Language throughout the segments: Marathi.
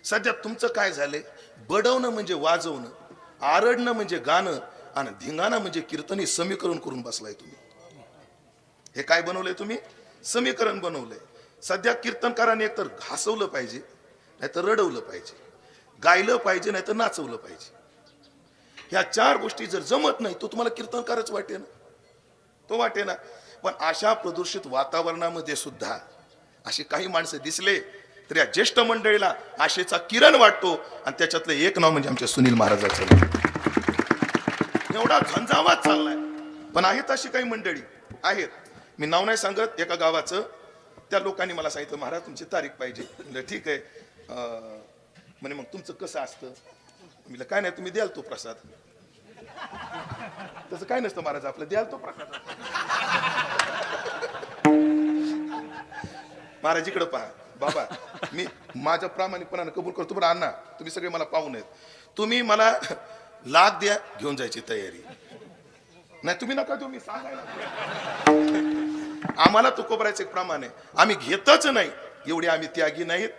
सध्या तुमचं काय झालंय, बडवणं म्हणजे वाजवणं, आरडणं म्हणजे गाणं आणि धिंगाणा म्हणजे कीर्तन हे समीकरण करून बसलाय तुम्ही. हे काय बनवलंय तुम्ही? समीकरण बनवलंय. सध्या कीर्तनकाराने एकतर घासवलं पाहिजे, नाहीतर रडवलं पाहिजे, गायलं पाहिजे, नाहीतर नाचवलं पाहिजे. ह्या चार गोष्टी जर जमत नाही तो तुम्हाला कीर्तनकारच वाटे ना, तो वाटे ना. पण अशा प्रदूषित वातावरणामध्ये सुद्धा असे काही माणसं दिसले तर या ज्येष्ठ मंडळीला आशेचा किरण वाटतो. आणि त्याच्यातलं एक नाव म्हणजे आमच्या सुनील महाराजांचं. एवढा झंझावात चाललाय. पण आहेत अशी काही मंडळी आहेत, मी नाव नाही सांगत, एका गावाचं. त्या लोकांनी मला सांगितलं, महाराज तुमची तारीख पाहिजे. म्हणलं ठीक आहे. म्हणे मग तुमचं कसं असतं? म्हणलं काय नाही, तुम्ही द्याल तो प्रसाद. तसं काय नसतं महाराज, आपलं द्याल तो प्रसाद. महाराज इकडं पहा बाबा, मी माझ्या प्रामाणिकपणाने कबूल करतो, पण अण्णा तुम्ही सगळे मला पाहून आहेत, तुम्ही मला लाख द्या, घेऊन जायची तयारी नाही. तुम्ही नका देऊ, मी सांगायला. आम्हाला तुकोबरायचं एक प्रमाण आहे, आम्ही घेतच नाही. एवढे आम्ही त्यागी नाहीत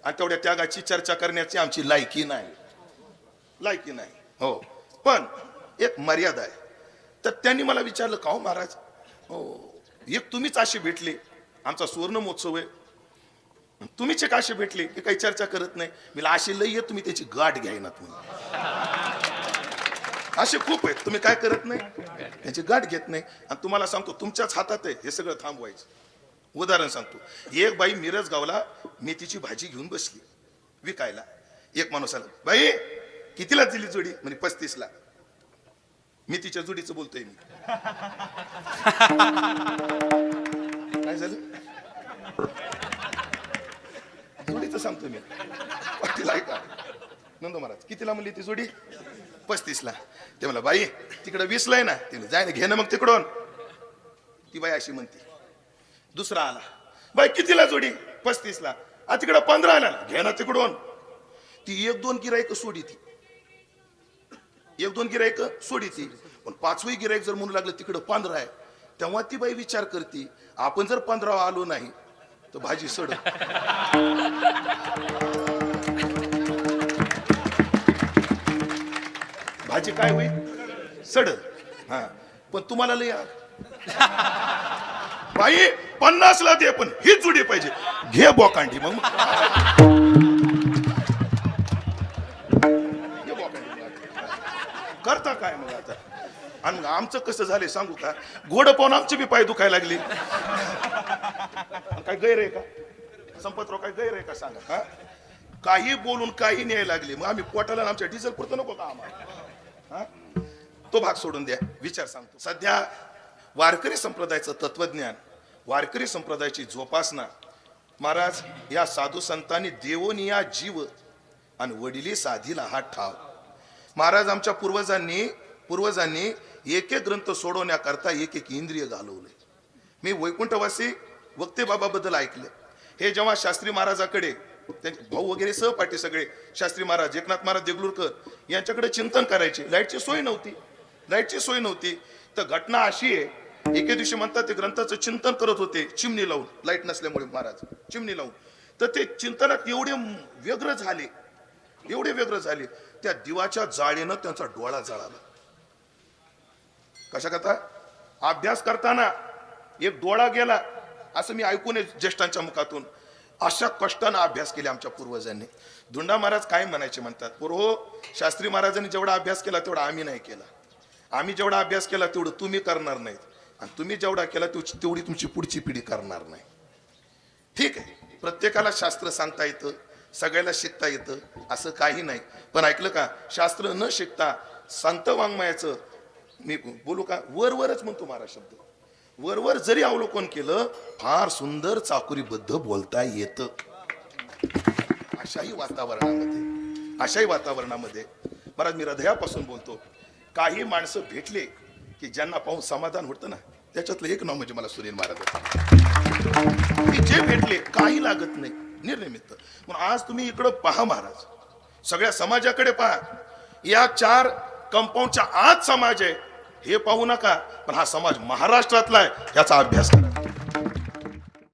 आणि तेवढ्या त्यागाची चर्चा करण्याची आमची लायकी नाही. हो, पण एक मर्यादा आहे. तर त्यांनी मला विचारलं, का हो महाराज, हो एक तुम्हीच असे भेटले, आमचा सुवर्ण महोत्सव आहे, तुम्हीच एक असे भेटले की काही चर्चा करत नाही. मला असे लई आहे, तुम्ही त्याची गाठ घ्यायनात म्हणून. असे खूप आहेत, तुम्ही काय करत नाही, त्याची गाठ घेत नाही. आणि तुम्हाला सांगतो, तुमच्याच हातात आहे हे सगळं थांबवायचं. उदाहरण सांगतो, एक बाई मिरज गावला मेथीची भाजी घेऊन बसली विकायला. एक माणूस आला, बाई कितीला दिली जोडी? म्हणे 35 ला. मेथीच्या जोडीचं बोलतोय मी. काय झालं? जोडीचं सांगतो मी. पाटील ऐका, नंदू महाराज कितीला म्हणली ती जोडी? 35 ला. ते मला, बाई तिकडं 20 ला आहे ना. ते जाय ना, घे ना मग तिकडून. ती बाई अशी म्हणते. दुसरा आला, बाई कितीला जोडी? 35 ला. तिकडं 15 ला. घे ना तिकडून. ती एक दोन गिराईक सोडी ती. पण पाचवी गिराईक जर म्हणू लागलं तिकडं 15 आहे, तेव्हा ती बाई विचार करते, आपण जर 15 आलो नाही तर भाजी सड. भाजी काय होईल? सड. हा, पण तुम्हाला लय बाई 50 ला दे, पण हीच जोडी पाहिजे. घे बोकांडी. मग करता काय मग आता? आणि आमचं कसं झालंय सांगू का, घोडं पाहून आमचे बी पाय दुखायला लागली. काय गैर आहे का संपतराव? काय गैर आहे का सांगा? हा, काही बोलून काही न्यायला लागले. मग आम्ही पोटाला आमच्या डिझेल पुरतं नको का आम्हाला? हा, तो भाग सोडून द्या. विचार सांगतो, सध्या वारकरी संप्रदायाचं तत्वज्ञान, वारकरी संप्रदायाची जोपासना, महाराज या साधू संतांनी देवोनिया जीव आणि वडिली साधीला हात ठाव. महाराज आमच्या पूर्वजांनी एक एक ग्रंथ सोडवण्याकरता एक एक इंद्रिय घालवले. मी वैकुंठवासी वक्ते बाबाबद्दल ऐकले. हे जेव्हा शास्त्री महाराजाकडे, त्यांचे भाऊ वगैरे सहपाठी सगळे, शास्त्री महाराज, एकनाथ महाराज देगलूरकर यांच्याकडे चिंतन करायचे. लाईटची सोय नव्हती. तर घटना अशी आहे, एके दिवशी म्हणतात ते ग्रंथाचं चिंतन करत होते चिमणी लावून, लाईट नसल्यामुळे महाराज चिमणी लावून. तर ते चिंतनात एवढे व्यग्र झाले, त्या दिवाच्या जाळीनं त्यांचा डोळा जळाला. कशा करता? अभ्यास करताना एक डोळा गेला, असं मी ऐकून ज्येष्ठांच्या मुखातून. अशा कष्टानं अभ्यास केले आमच्या पूर्वजांनी. धुंडा महाराज काय म्हणायचे म्हणतात, पूर्व शास्त्री महाराजांनी जेवढा अभ्यास केला तेवढा आम्ही नाही केला. आम्ही जेवढा अभ्यास केला तेवढं तुम्ही करणार नाहीत, आणि तुम्ही जेवढा केला तेवढी तुमची पुढची पिढी करणार नाही. ठीक आहे, प्रत्येकाला शास्त्र सांगता येतं, सगळ्याला शिकता येतं, असं काही नाही. पण ऐकलं का, शास्त्र न शिकता संत वाङ्मयाचं मी बोलू का, वरवरच म्हणतो महाराज शब्द, वरवर जरी अवलोकन केलं, फार सुंदर चाकुरीबद्ध बोलता येतं. अशाही वातावरणामध्ये महाराज मी हृदयापासून बोलतो. काही माणसं भेटले की ज्यांना पाहून समाधान होतं ना, त्याच्यातलं एक नाव म्हणजे मला सुनील महाराज. जे भेटले काही लागत नाही, निर्निमित्त. म्हणून आज तुम्ही इकडं पहा महाराज, सगळ्या समाजाकडे पहा. या 4 कंपाऊंडच्या आत समाज आहे हे पाहू नका, पण हा समाज महाराष्ट्रातला आहे याचा अभ्यास करा.